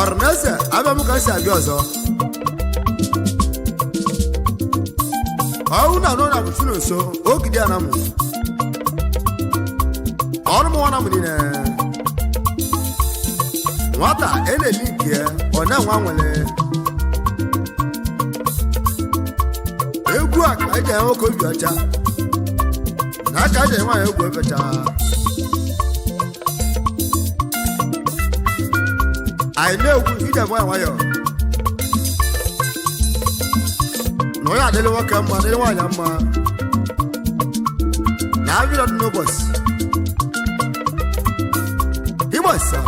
Ornese aba mu kan sa bi ozo awu na no na mfunu so ogidi anamu ormo wana mu dine wata ele link ye ona nwa nwele egwu aka eje nwoke obi ọcha na aka eje nwa egwu ebecha I know ide nwa nwayo no ya dele waka mma dele nwa nya mma na abiro no boss ibasa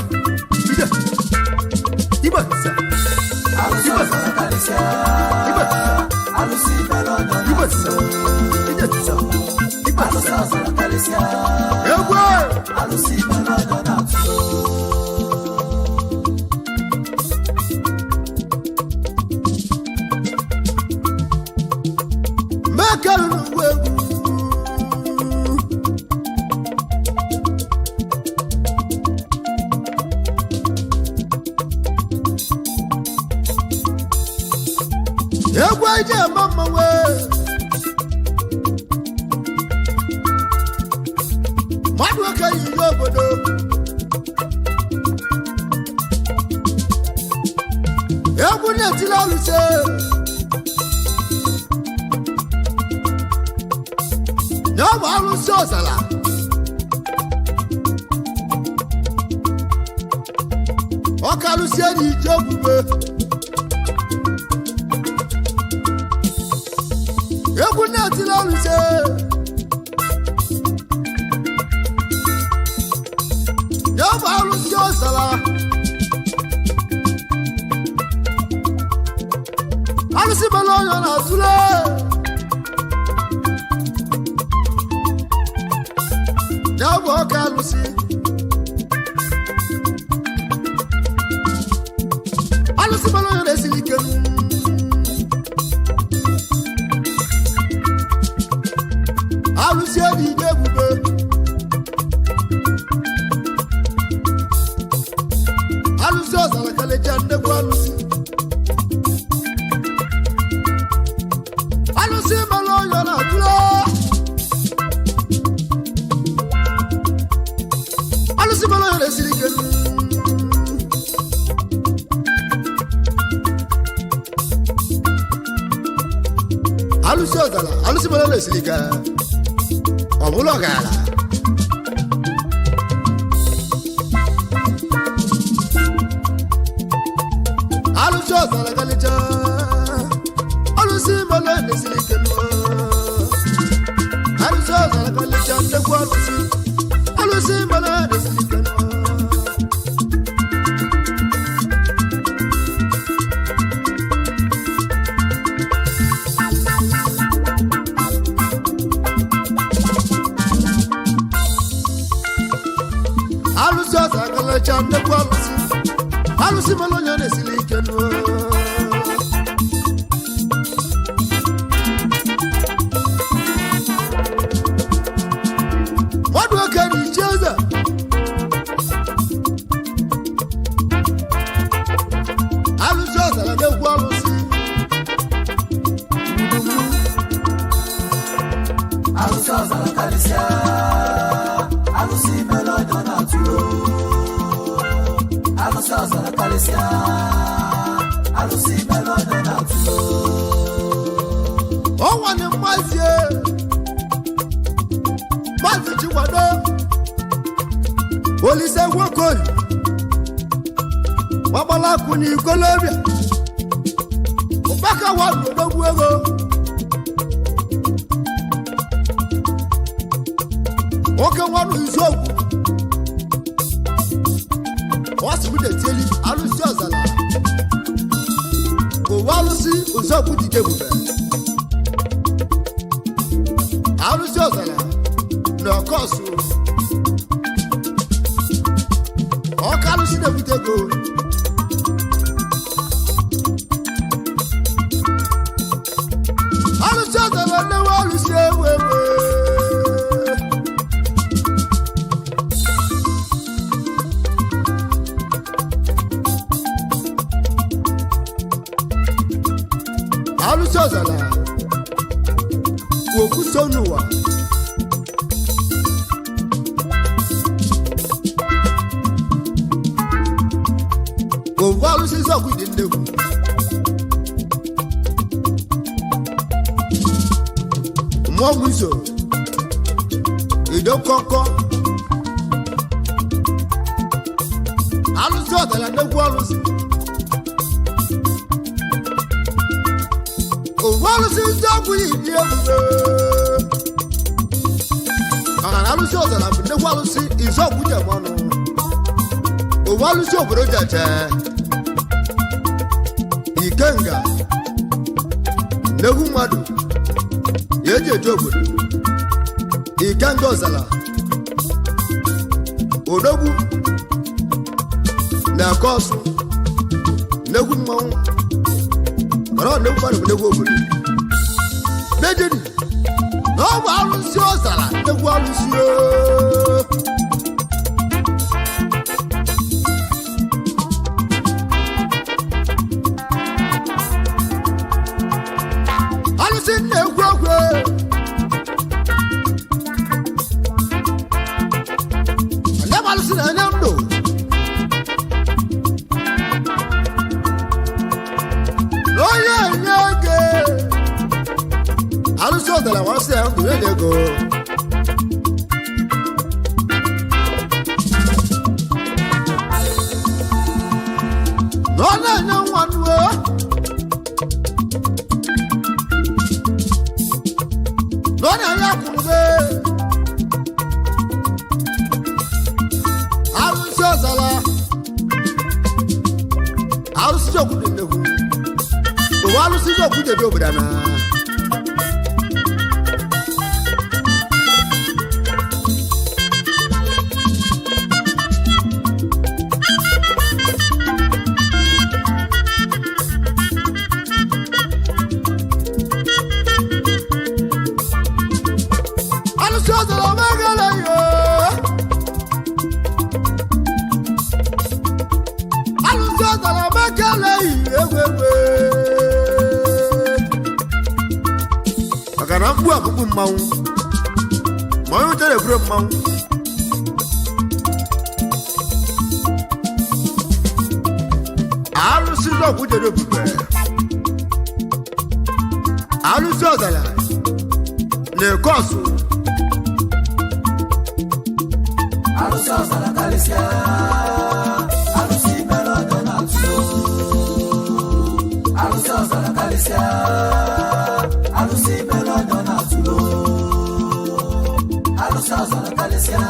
ibasa mama we madu ka yi obodo egwu na tila luse ya ma luse osala o ka luse ni jogube ti lọ́rùn ṣe. Yóò bá ọrùn tí yóò sọ̀rọ̀. Alùsí mi lọ́yọ̀ náà túlẹ̀. Yóò bọ̀ ọ́kẹ́ alùsí. Alùsí mi lọ́yọ̀ náà sì ní kẹ́nu. Alusi edi debube alusi osala kale jande kwa alusi alusi malo yona tulo alusi malo yona silike alusi osala alusi malo yona silike Obulo gala Alu choza la galija Alu simalo nesilikeno Alu choza la galija ndekwa alusi Alu simalo nesilikeno Chande kwalusi alusi malonya nesilikeno wadu akani cheza alusi osala de kwalusi alusi osala kalisia alusi malonya na tulo Alusa la Calesia, alusi melona na tulo. Oh, one in my year. What did you want to? Police say, walk on. Wabala Kuni, Colombia. Obaka one, no go. Okay, one is so good. What's with the telly? Alusi Ozala. Go Walusi, Uzoku Dibube. Alusi Ozala. No cost. All Kalusi de Butego. Alusi Ozala, no Walusi, muso ido koko alusi odala negwu alusi alusi njogu idi ebube maka alusi odala negwu alusi izogu jemonu alusi obodo jeje ikenga negwu mmadụ eji eje obodo ikenga ọzala odogwu na-eke ọsụ negwu mmanwụ mara negwu mmadụ bụ negwu obodo nejedi na ọ bụ alụsị ọzala negwu alụsị alụsị na-egwu egwu anya m alụsị na-enye ndụ n'onye enye ego alụsị ọdara nwasị ya ndụ enye ego na ọ na-enye nwa nuo lọ́nà ayákùnrin arúsí ọ̀sálà arúsí jọ̀kúndé lẹ́kùn òwò arúsí jọ̀kúndé bí òbúdà náà. maka na mgbu akpụkpụ mmanwụ ma onye uche na-eburu mmanwụ arụsị n'ọgwụ jere ebube arụsị ọzara na-eke ọsụ arụsị ọzara karịsịa arụsị mere ọjọọ na-atụ arụsị ọzara karịsịa arụsị mere ọjọọ na-atụ arụsị ọzara karịsịa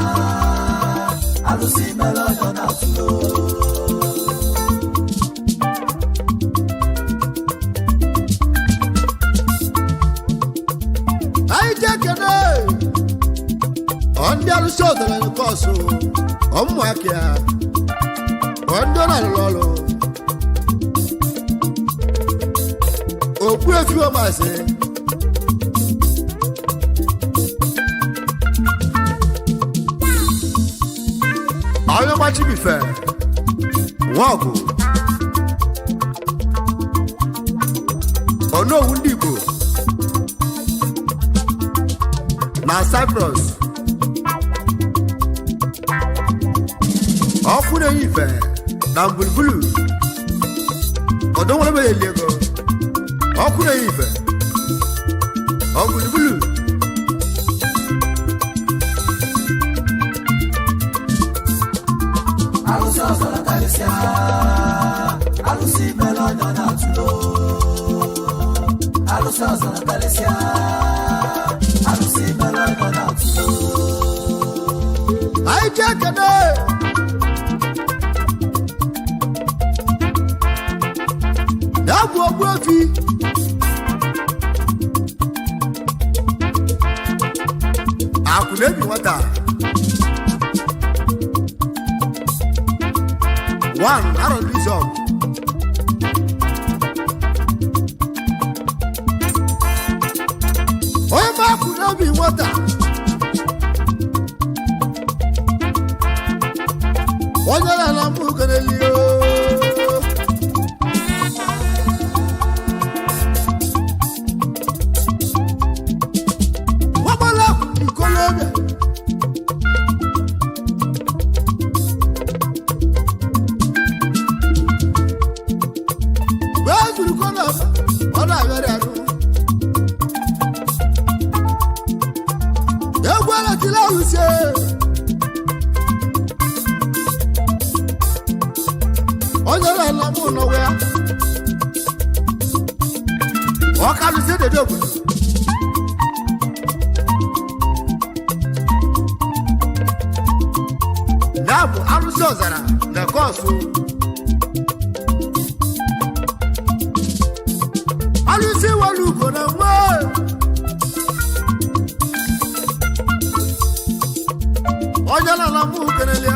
arụsị mere ọjọọ na-atụ anyị jekene ndị arụsị ọzara na-eke ọsụ ọmụaka ya ndị ọ na-alụrụ ọrụ okpu efi ọmasị onye gbachibife nwaọgụ onowu ndị Igbo na Cyprus ọkụ na-enye ife na mbulbulu ọdọ nwere mere eli ego ọkụ na-enye ife ọmbulbulu arụsị ọzara karịsịa arụsị mere ọjọọ na-atụ arụsị ọzara karịsịa arụsị mere ọjọọ na-atụ anyị ji ekene ya bụ ogbu ofi akwụ na-ebi nwata one arọ ndị zọm onye ma akwụ na-ebi nwata onye na-ala mbụ ganelio wabala ikolobia bezuru kola ọ na-abịarị adụ tila use onye la la mu no we o ka lu se de dogu na bu alusi ozara na kosu alusi walu ko na mo onye la la mu kenelia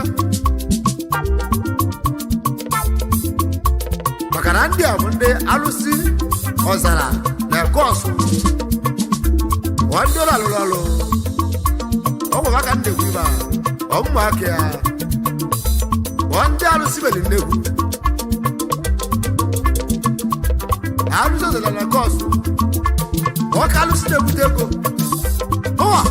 makana ndị a bụ ndị alụsị ọzara na kọsụ ndị ụlọ alụlụ alụ ọgwụ maka ndekwu ibe ọmụmaka ya ndị alụsị beli nnekwu alụsị ọzara na kọsụ ọka alụsị na-ebute ego ụwa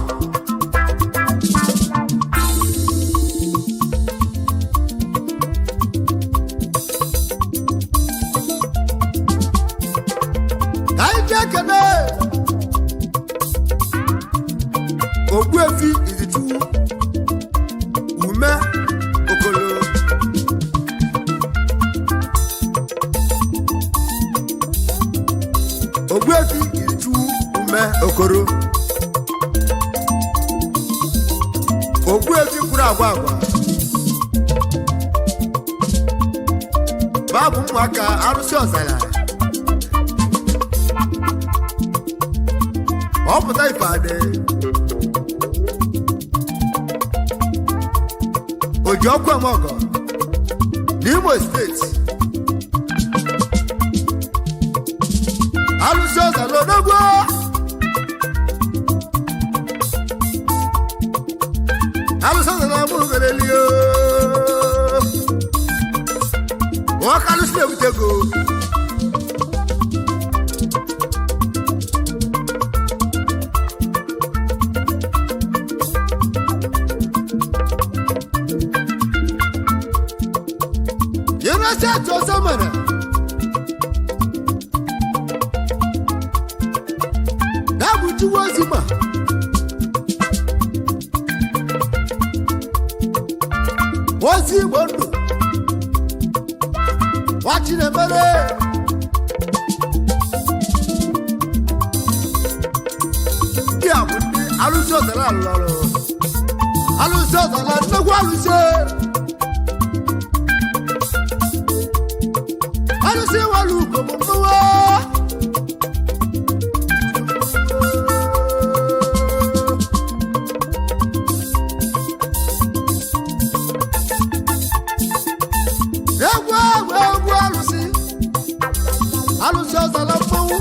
kene Ogbuefi izitu ume okolo Ogbuefi izitu ume okoro Ogbuefi kwuru agwa agwa babu ụmụaka arụsị ọzara ọpụta ife adị oji ọkụ emọgọ n'Imo steeti alụsị ọzara odogwu alụsị ọzara abụ gerelio nwoke alụsị na-ebute ego Yenaseto zamana Dabuti wazima Wazi bondo Wachine mere Kia bundi aluso zala lalo Aluso zala nagu aluse Alusi walu komowa Ewa alusi Alusi ozala fowu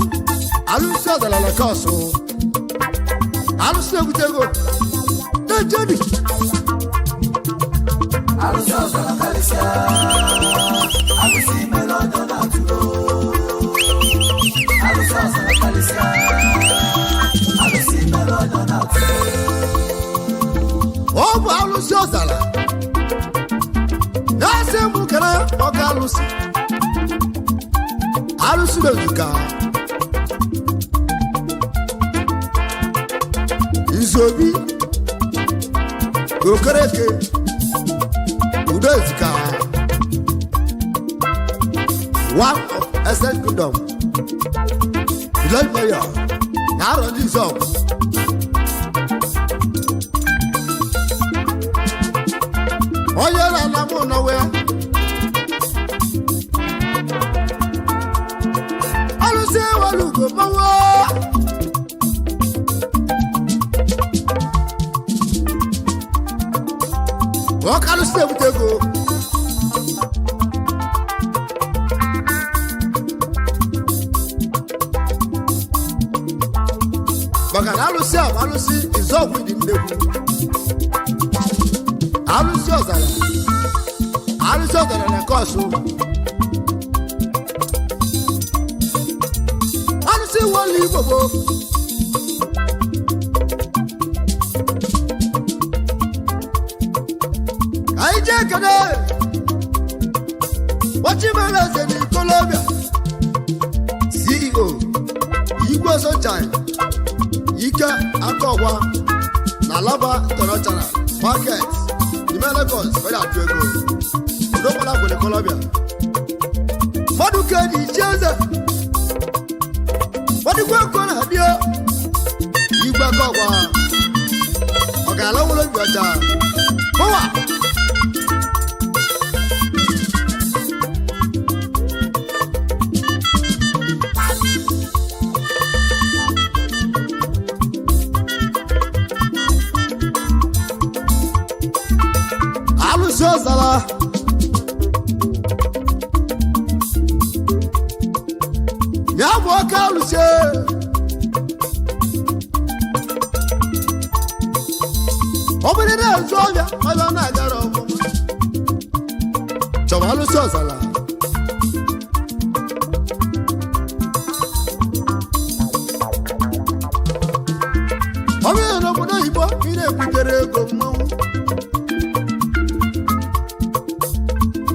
Alusi ozala la koso Alusi egutego Nejeni Alusi ozala kalisia Alusi melodo na tulo Alusi ozala kalisia Alusi melodo na tulo Obu alusi ozala Nase mukere oka alusi Alusi mezuka Izobi Okereke Udezika One of Essence Kingdom Village Mayor Naron Jisop Oye la lamu nawe Aluse walugo mawa Aluse butego Bagana alusi izogwu di ndegwu Alusi ozara na kosu Alusi wali bobo Aije kade Wachimele zeni Colombia CEO Igwe Sunshine Ike Akọwa na Alaba International Market n'ime Lagos were atụ ego odogbala gwere Colombia mmadụ ka eji ichi eze mmadụkwa ego na-adịo igwe aka ọgwa ọ ga-ala ụlọ obi ọcha ụwa alụsị ọzara ya bụ ọka alụsị ọ bụrụ na-ezu ọbịa ọbịa na-agara ọmụma chọrọ alụsị ọzara ọ bụrụ n'obodo oyibo ị na-ebutere ego mmanwụ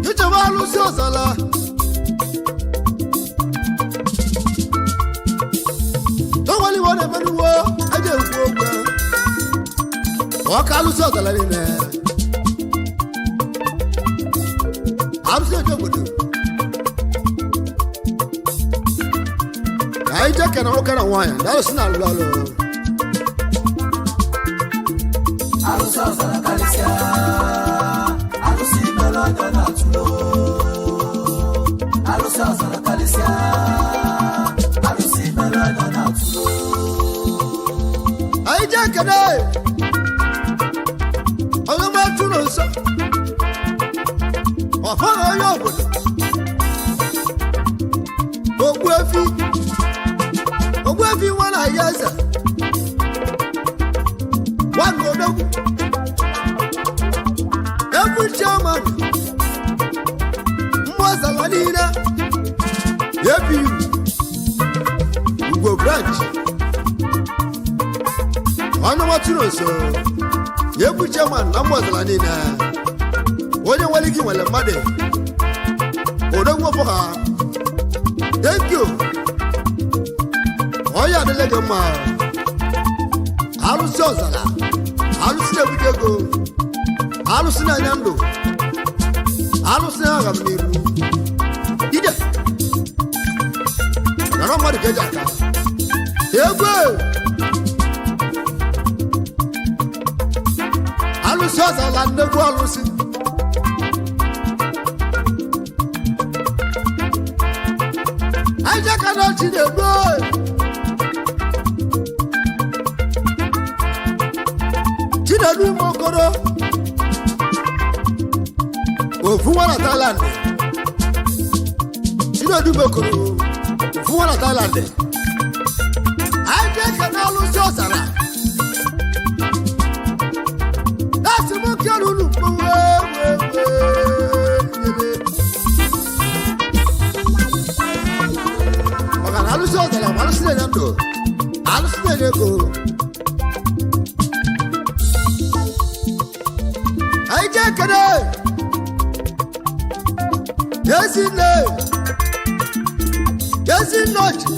ịchọba alụsị ọzara tọwaliwo na-emenuwo aja ekwu okwu ọka alụsị ọzara niile alụsị eji obodo ka anyị jee kena nwoke na nwaanyị na alụsị na alụlụ alụ alụsị ọzara karịsịa alụsị mere ọjọọ na-atụlo alụsị ọzara karịsịa alụsị mere ọjọọ na-atụlo anyị jee kene onye matụ na nsọ ọfaghị onye obodo ogbuefi nwa na ya eze nwanne odogwu egwu chairman mmụọzala niile ebi Igbo branch onye matụ na nso egwu chairman na mmụọzala niile onye nwere gị nwere mmadụ odogwu ọfọ ha thank you onye adịle gị mma alụsị ọzara alụsị na-ebute ego alụsị na-anya ndụ alụsị na-agha m n'iru ide nara mmadụ ka eji aka egwe alụsị ọzara nnekwu alụsị anyị jeka na chi na-egbe chinedu ụmụ okoro ofu nwa na Thailand chinedu ụmụ okoro ofu nwa na Thailand anyị jeka na alụsị ọzara na-asị m kere unu maka na alụsị ọzara ma alụsị na-enye ndụ alụsị na-enye ego anyị jee kene Yezi nọchi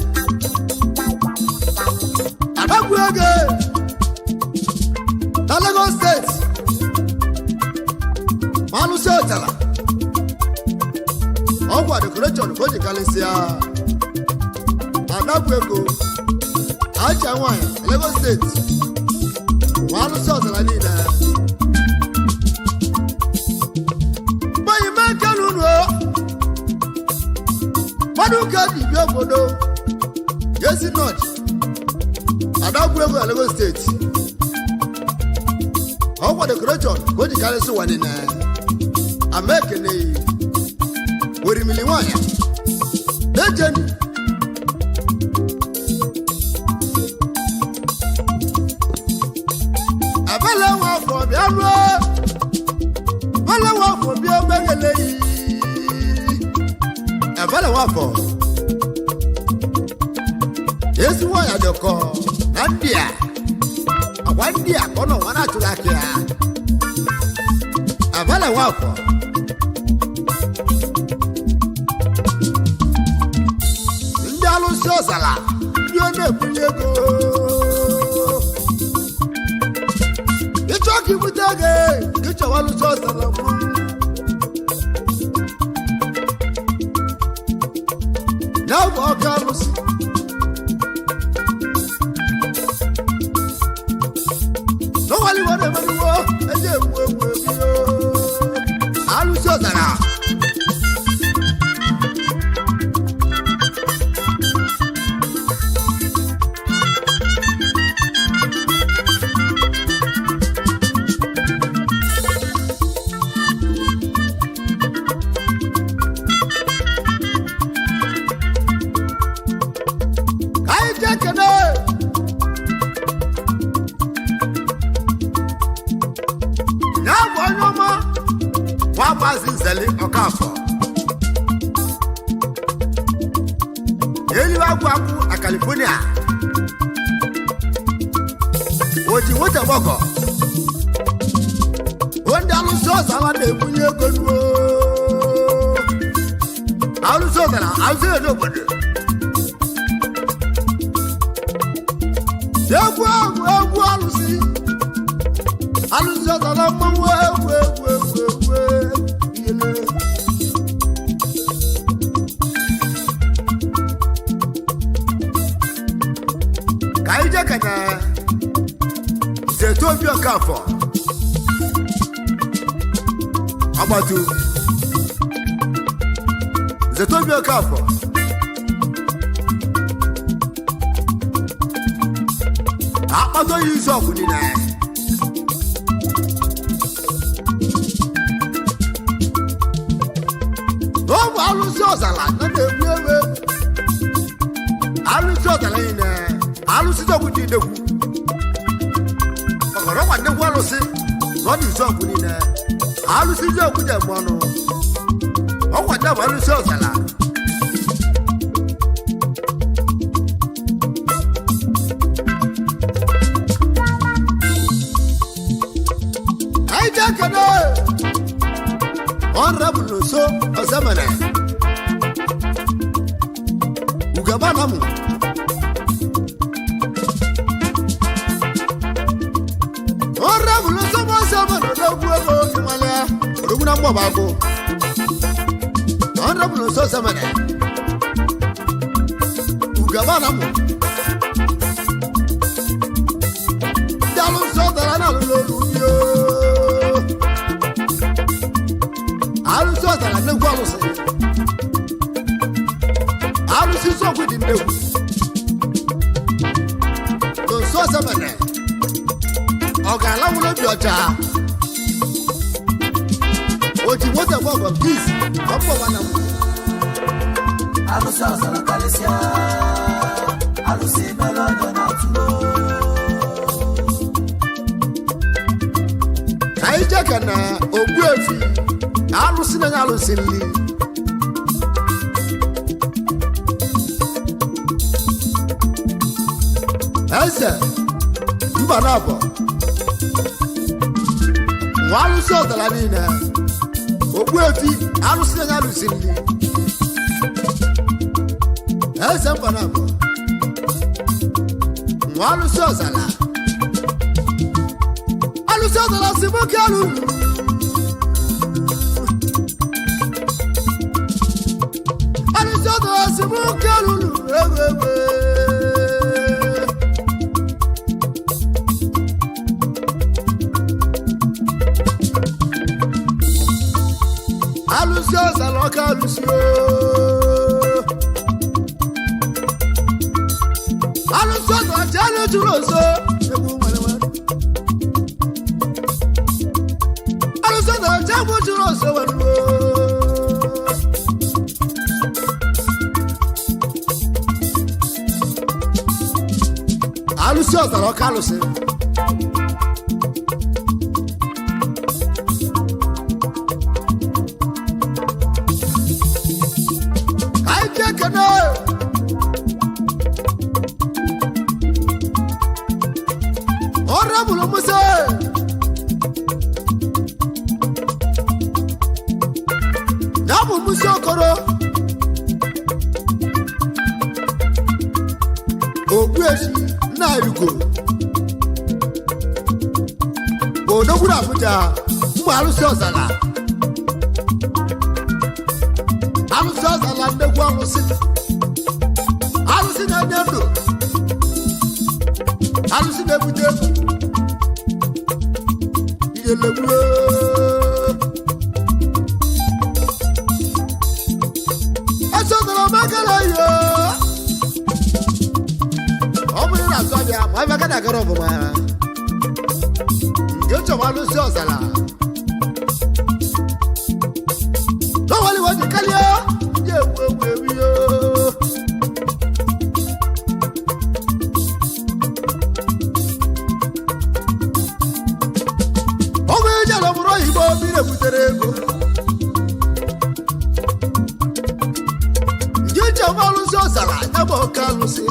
abagwu ego na Lagos steeti ma alụsị ọzara ọgwụ decoration ka o ji karịsịa adagwu ego acha nwaanyị na Lagos steeti ma alụsị ọzara niile mmadụ ka dị bi obodo Yezi nọchi adagwu ego na Lagos steeti ọgwụ decoration ka o ji karịsị ụwa niile ama ekene werimili nwaanyị na-ejeni abala nwa afọ bịa ruo abala nwa afọ bịa meghele abala nwa afọ Yezi nwaanyị adịkọ na ndị a agwa ndị a ka ọ nọ nwa na-achụrụ aka ya abala nwa afọ ndị alụsị ọzara ndị ọ na-ebunye ego ịchọka ibute gị ka ịchọwalụcha ọzara mmanwụ ya bụ ọka alụsị n'ọnwaliwo na-emeriwo eji egwu egwu ebido alụsị ọzara Maazị Nzeli Ọkafọ eliwe agwụ akwụ na California oji nweta gbọkọ ndị alụsị ọzara na-ebunye ego nuo alụsị ọzara alụsị ego obodo egwu alụsị ọzara mmanwụ egwu ka anyị jekene Zetobi Ọkafọ agbatu Zetobi Ọkafọ akpata ya izu ọgwụ niile n'ọbụ alụsị ọzara na-egwu ewe alụsị ọzara niile alụsị ọgwụ dị idegwu ọgọrọ nwa nnegwu alụsị na ọ dị izu ọgwụ niile alụsị dị ọgwụ dị eme ọnụ ọgwa dị bụ alụsị ọzara anyị ji ekene Honorable Nonso Ozemene Ugabanamu Honorable Nonso Ozemene Ogwego Himalaya Oruguna Mwabago Honorable Nonso Ozemene Ugabanamu Dalu Sodara na Lulu alụsị ọzara nnegwu alụsị alụsị sọgwụ dị nnegwu Nonso Ozemene ọ ga-alawụrụ obi ọcha o ji nweta gbọgọ bis ọgbọgbana m alụsị ọzara karịsịa alụsị mere ọdọ na atụlo ka anyị jeka na Ogbuefi alụsị na alụsị nri eze mba na-abọ nwa alụsị ọzara niile Ogbuefi alụsị na alụsị nri eze mba na-abọ nwa alụsị ọzara si nwoke alụ alụsị ọzara si nwoke alụlụ egbe alụsị ọzara ọka alụsị alụsị ọzara ji alụ jụrụ ọzọ egwu nwere alụsị ọzara ji egwu jụrụ ọzọ nwere alụsị ọzara ọka alụsị Honorable Musa Nabu Musa Okoro Ogbuefi Nairugo odogwu Abuja ụmụ alụsị ọzara alụsị ọzara nnekwu alụsị alụsị na-enye ndụ alụsị na-ebute egwu iyelegbuo esodara magara yo ọ bụrụ na asọ bịa ma ebe aka na-agara ọbụma nke chọwa alụsị ọzara n'ọwali wọji karịa ndị ewu ewu ewu yo ọgwụ eji ala ọbụrụ oyibo mmiri ebutere ego nke chọwa alụsị ọzara ya bụ oke alụsị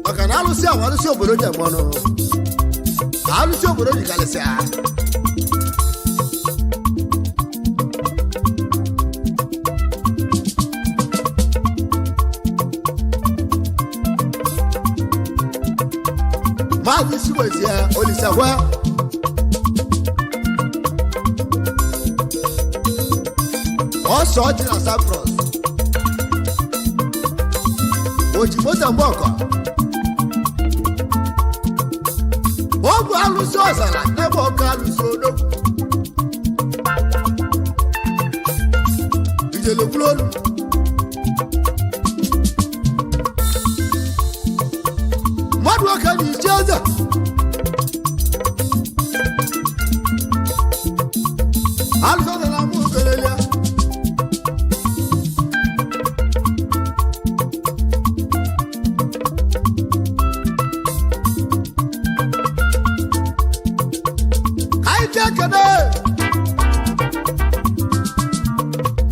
maka na alụsị ahụ alụsị obodo ji mmanụ alụsị obodo ji karịsịa maazị Siwezie Olisakwa ọsọ ọjị na Cyprus oji moto mgbe ọkọ ọ bụ alụsị ọzara ebe ọka alụsị odogwu ijelekwuru olu mmadụ ọka na iche eze alụsị ọzara mụ kelele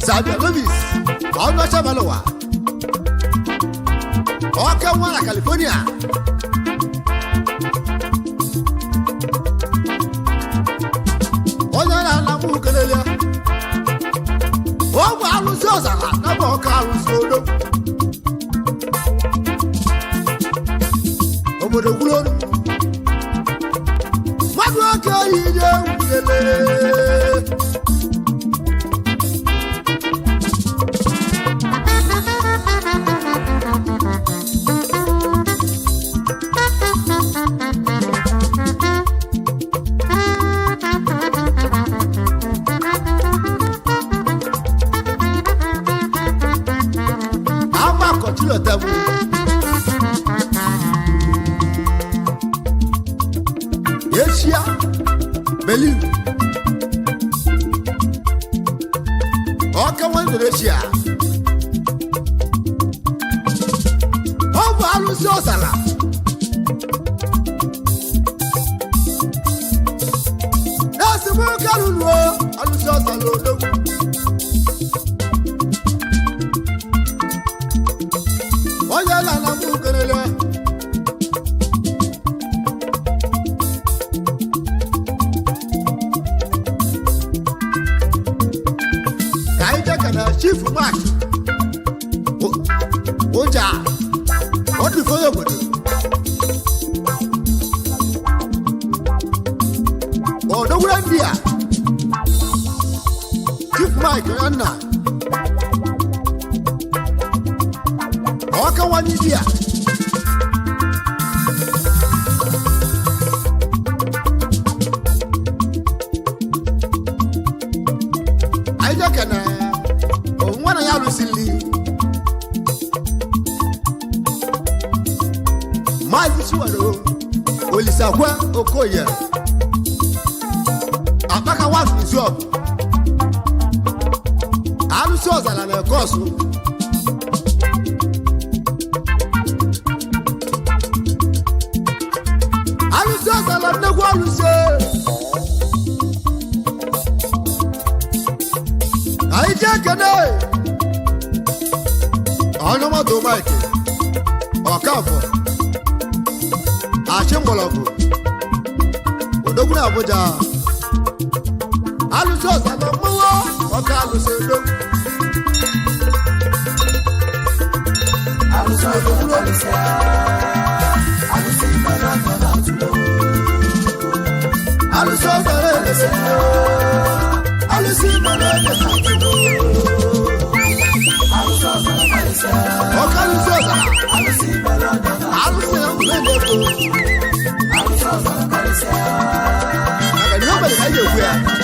Sabia Lovis, ọ̀nà Chabalowa, ọ̀kẹ́ wọn na California. Onye na-ana mụ kelele, ọ bụ alụsị ọzara n'ebe ọka alụsị odo. Obodo kwuru olu, mmadụ oke oyi je wulele. Asia, Berlin. Ọka wọn dere Asia. Ọ bụ alụsị ọzara. N'esimụ karụrụ alụsị ọzara odogwu. Onye na-ana mụ kelele. Chief Mark Oja ọ dị fọyọ obodo ọdọgwura ndị a Chief Mark Nna ọkawanye ndị a anyị jekene nwana ya lụsili Maazị Chiwado Olisakwa Okoye Akpaka Wafụ Izọb alụsị ọzara na Ekọsụ alụsị ọzara nnekwu alụsị anyị ji ekene ọnụmọdụ Mike Ọkafọ Achịmgbọlọgwụ odogwu na Abuja alụsị ọzara mmanwụ ọka alụsị odogwu alụsị odogwu alụsị Yeah.